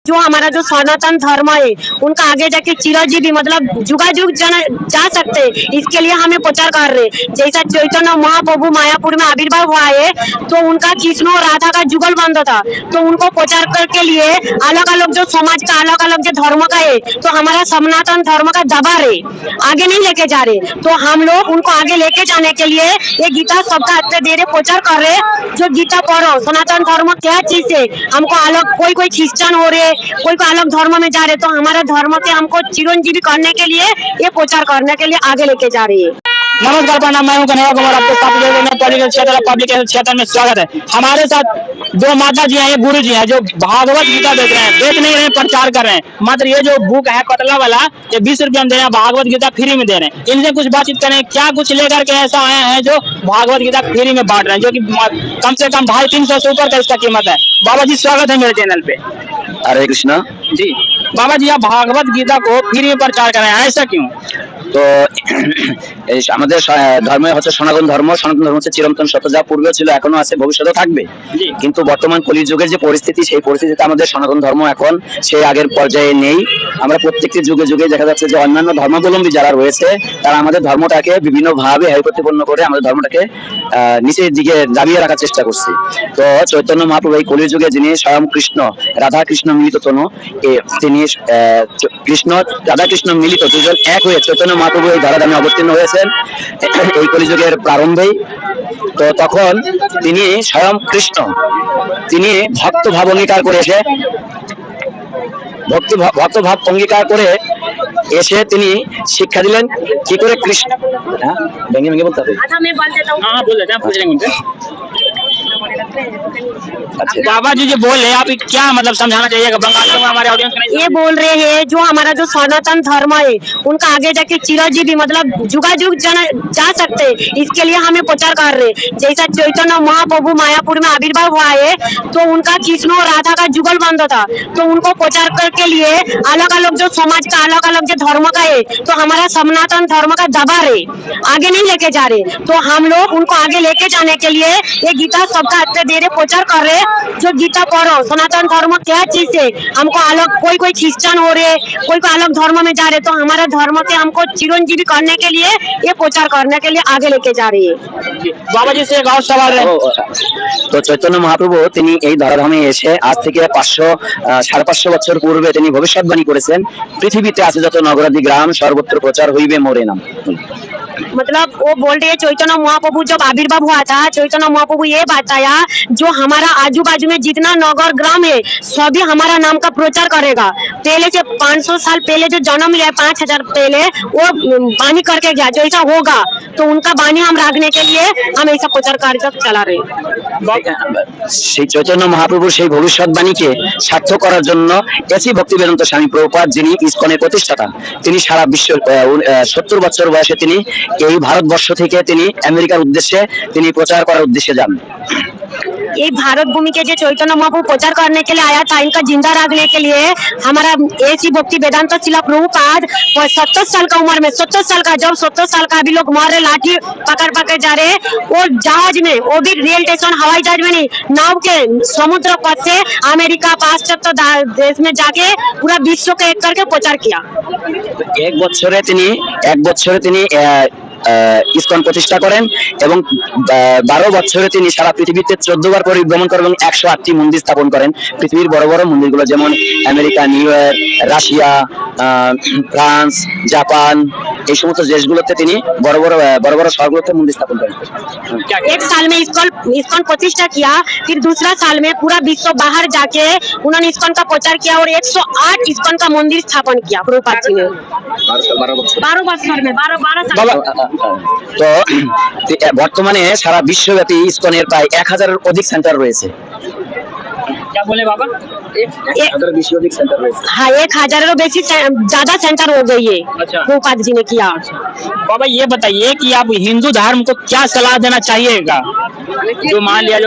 जो हमारा जो सनातन धर्म है उनका आगे जाके चिरंजीवी मतलब जुगाजुग जा सकते, इसके लिए हमें प्रचार कर रहे। जैसा चैतन्य महाप्रभु मायापुर में आविर्भाव हुआ है तो उनका कृष्ण और राधा का जुगल बंद था, तो उनको प्रचार के लिए अलग अलग जो समाज का अलग अलग जो धर्म का है तो हमारा सनातन धर्म का दबा रहे, आगे नहीं लेके जा रहे। तो हम लोग उनको आगे लेके जाने के लिए ये गीता सबका हत्या दे रहे, प्रचार कर रहे। जो गीता पढ़ो, सनातन धर्म क्या चीज है, हमको अलग कोई क्रिश्चियन हो रहे, कोई अलग धर्म में जा रहे, तो हमारे धर्म के हमको चिरंजीवी करने के लिए ये प्रचार करने के लिए आगे लेके जा रही है। नमस्कार, प्रणाम, मैं हूं कन्हैया कुमार, आपके पब्लिक क्षेत्र में स्वागत है। हमारे साथ दो माता जी हैं, गुरु जी हैं, जो भागवत गीता देख रहे हैं, देख नहीं रहे, प्रचार कर रहे हैं। मात्र ये जो बुक है पतला वाला, ये 20 रुपये में दे रहे हैं, भागवत गीता फ्री में दे रहे हैं। इनसे कुछ बातचीत करें, क्या कुछ लेकर के ऐसा आए हैं जो भागवत गीता फ्री में बांट रहे हैं, जो की कम से कम 250-300 से ऊपर का इसका कीमत है। बाबा जी स्वागत है मेरे चैनल पे। हरे कृष्णा जी बाबा जी, आप भागवत गीता को फ्री में प्रचार कर रहे हैं, ऐसा क्यों? তো আমাদের ধর্ম হচ্ছে সনাতন ধর্ম। সনাতন ধর্ম হচ্ছে চিরন্তন সত্য, যা পূর্বে ছিল, এখনো আছে, ভবিষ্যতে থাকবে। কিন্তু বর্তমান কলিযুগের যে পরিস্থিতি, সেই পরিস্থিতিতে আমাদের সনাতন ধর্ম এখন সেই আগের পর্যায়ে নেই। আমরা প্রত্যেকটি যুগে যুগে দেখা যাচ্ছে যে অন্যান্য ধর্মাবলম্বী যারা রয়েছে তারা আমাদের ধর্মটাকে বিভিন্ন ভাবে হেয়প্রতিপন্ন করে আমাদের ধর্মটাকে নিচের দিকে দাবিয়ে রাখার চেষ্টা করছে। তো চৈতন্য মহাপ্রভু এই কলিযুগে যিনি স্বয়ং কৃষ্ণ রাধা কৃষ্ণ মিলিত তনু, তিনি কৃষ্ণ রাধা কৃষ্ণ মিলিত দুজন এক হয়ে চৈতন্য মহাপ্রভু এই ধরাধামে অবতীর্ণ হয়েছেন এই কলিযুগের প্রারম্ভেই। তো তখন তিনি স্বয়ং কৃষ্ণ, তিনি ভক্ত ভাব অঙ্গীকার করে এসে ভক্ত ভাব অঙ্গীকার করে এসে তিনি শিক্ষা দিলেন কি করে কৃষ্ণ। ভেঙে ভেঙে বলতে হবে। बाबा जी जो बोल रहे हैं, आप क्या मतलब समझाना चाहिएगा बंगाल में हमारे ऑडियंस को? ये बोल रहे हैं जो हमारा जो सनातन धर्म है उनका आगे जाके चिरंजीवी मतलब जुगाजुग जा सकते, इसके लिए हमें प्रचार कर रहे। जैसा चैतन्य महाप्रभु मायापुर में आविर्भाव हुआ है तो उनका कृष्ण और राधा का जुगल बंद था, तो उनको प्रचार के लिए अलग अलग जो समाज का अलग अलग जो धर्म का है तो हमारा सनातन धर्म का दबा रहे, आगे नहीं लेके जा रहे। तो हम लोग उनको आगे लेके जाने के लिए ये गीता सबका हत्या दे रहे, प्रचार कर रहे। जो गीता पढ़ो, सनातन धर्म क्या चीज है, हमको अलग कोई क्रिश्चियन हो रहे, कोई अलग धर्म में जा रहे, तो हमारे धर्म के हमको चिरंजीवी करने के लिए ये प्रचार करने के लिए आगे लेके जा रही है। बाबा जी से एक और सवाल है। তো চৈতন্য মহাপ্রভু তিনি এই ধরাধামে এসে আজ থেকে 500-550 বছর পূর্বে তিনি ভবিষ্যৎবাণী করেছেন, পৃথিবীতে আছে যত নগরাদি গ্রাম সর্বত্র প্রচার হইবে মোরে নাম। मतलब वो बोल रहे हैं चैतन्य महाप्रभु जब आविर्भाव हुआ था, चैतन्य महाप्रभु ये बताया जो हमारा आजू बाजू में जितना नगर ग्राम है सभी हमारा नाम का प्रचार करेगा। पहले से 500 साल पहले जो जन्म लिया 5000 पहले वो बानी करके गया, जो ऐसा होगा तो उनका बानी हम रखने के लिए हम ऐसा प्रचार कार्य चला रहे। সেই চৈতন্য মহাপ্রভুর সেই ভবিষ্যৎবাণীকে সার্থক করার জন্য এসি ভক্তিবেদান্ত স্বামী প্রভুপাদ, যিনি ইসকনের প্রতিষ্ঠাতা, তিনি সারা বিশ্ব 70 বছর বয়সে তিনি এই ভারতবর্ষ থেকে তিনি আমেরিকার উদ্দেশ্যে তিনি প্রচার করার উদ্দেশ্যে যান। ये भारत भूमि के जो चैतन्य महाप्रभु प्रचार करने के लिए आया था, इनका जिंदा रखने के लिए हमारा एसी भक्ति वेदांत शिला प्रभुपाद 70 साल का उम्र में 70 साल का जब 70 साल का अभी लोग मार रहे, लाठी पकड़ पकड़ जा रहे, वो जहाज में, वो भी रेल स्टेशन हवाई जहाज में नहीं, नाव के समुद्र पथ से अमेरिका पाश्चात्य देश में जाके पूरा विश्व के एक करके प्रचार किया। এক বছরে তিনি ইসকন প্রতিষ্ঠা করেন এবং 12 বছরে তিনি সারা পৃথিবীতে 14 বার পরিভ্রমণ করেন এবং 108টি মন্দির স্থাপন করেন। পৃথিবীর বড় বড় মন্দিরগুলো যেমন America, new York, Russia, France, Japan, এই সমস্ত দেশগুলোতে তিনি বড় বড় শহরগুলোতে মন্দির স্থাপন করেন। एक साल में इस्कॉन प्रतिष्ठा किया, फिर दूसरा साल में पूरा विश्व बाहर जाके उन्होंने इस्कॉन का प्रचार किया और 108 इस्कॉन का मंदिर स्थापन किया प्रभुपाद जी ने। 12 बছর में 12 साल। তো বর্তমানে সারা বিশ্বব্যাপী ইসকনের প্রায় 1000-এর অধিক সেন্টার রয়েছে। क्या बोले बाबा? 1000 सेंटर रहे। हाँ, 1000 बेसी ज्यादा सेंटर हो गई है। अच्छा। प्रभुपाद जी ने किया। बाबा ये बताइए कि आप हिंदू धर्म को क्या सलाह देना चाहिएगा? जो मान लिया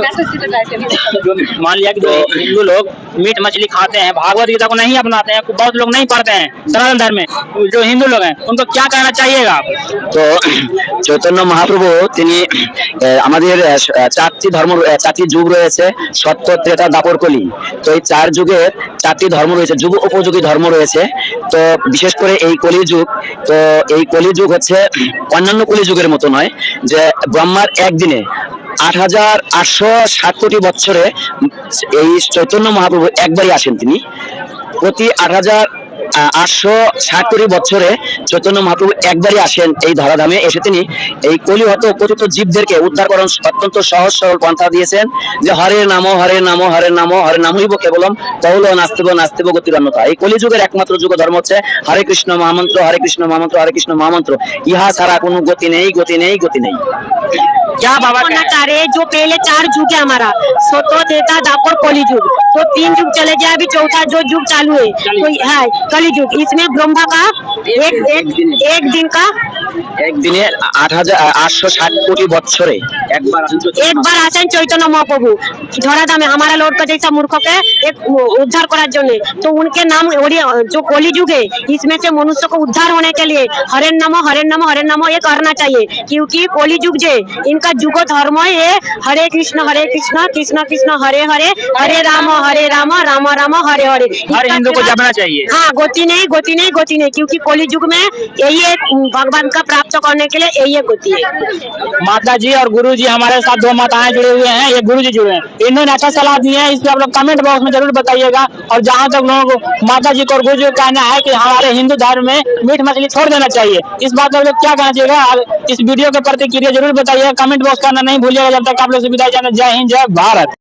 जो हिंदू लोग मीट मछली खाते हैं, भागवत गीता को नहीं अपनाते हैं, बहुत लोग नहीं पढ़ते हैं सनातन धर्म में, जो हिंदू लोग हैं उनको क्या कहना चाहिएगा आप? तो চৈতন্য মহাপ্রভু তিনি আমাদের চারটি যুগ রয়েছে, সত্য, ত্রেতা, দাপর, কলি। তো এই 4 যুগের 4টি ধর্ম রয়েছে, যুগ উপযোগী ধর্ম রয়েছে। তো বিশেষ করে এই কলিযুগ, তো এই কলিযুগ হচ্ছে অন্যান্য কলিযুগের মতো নয় যে ব্রহ্মার একদিনে 8,860 কোটি বছরে এই চৈতন্য মহাপ্রভু একবারই আসেন। তিনি প্রতি 8,860 কোটি বছরে চৈতন্য মহাপ্রভু একবারই আসেন এই ধরাধামে। এসে তিনি এই কলিহত পতিত জীবদেরকে উদ্ধার করার অত্যন্ত সহজ সরল পন্থা দিয়েছেন যে হরে নাম হরে নাম হরে নাম হরে নামইব কেবলম তৌল নাস্তিব নাস্তিব গতির অন্যথা। এই কলিযুগের একমাত্র যুগ ধর্ম হচ্ছে হরে কৃষ্ণ মহামন্ত্র, হরে কৃষ্ণ মহামন্ত্র, হরে কৃষ্ণ মহামন্ত্র। ইহা ছাড়া কোনো গতি নেই, গতি নেই, গতি নেই। क्या बाबा करना चाह रहे हैं जो पहले 4 युग है हमारा, सत्य, त्रेता, दापर, कली युग। तो 3 युग चले गया, अभी चौथा जो युग चालू है तो है कली युग। इसमें ब्रह्मा का एक दिन का एक दिने 8,860 कोटी बच्चरे एक बार आसें चैतन्य महाप्रभु धराधाम में हमारा लौट का जैसा मूर्ख के एक उद्धार करार जन्य। तो उनके नाम जो कली युग है इसमें से मनुष्य को उद्धार होने के लिए हरे नाम हरे नाम हरे नाम ये करना चाहिए, क्योंकि कली युग जो इनका युग धर्म है हरे कृष्ण कृष्ण कृष्ण हरे हरे, हरे राम राम राम हरे हरे। हर हिंदू को जपना चाहिए। हाँ, गति नहीं गति नहीं गति नहीं, क्योंकि कली युग में यही है भगवान का प्राप्त करने के लिए यही है गति है। माता जी और गुरु जी हमारे साथ 2 माताएं जुड़े हुए हैं, ये गुरु जी जुड़े हैं, इन्होंने अच्छा सलाह दी है। इस पे आप लोग कमेंट बॉक्स में जरूर बताइएगा। और जहाँ तक लोगों को माता जी को और गुरु जी को कहना है कि हमारे हिंदू धर्म में मीट मछली छोड़ देना चाहिए, इस बात पर लोग क्या कहना चाहिए, इस वीडियो के प्रतिक्रिया जरूर बताइए, कमेंट बॉक्स करना नहीं भूलिएगा। जब तक आप लोग से विदाई चाहते हैं, जय हिंद जय भारत।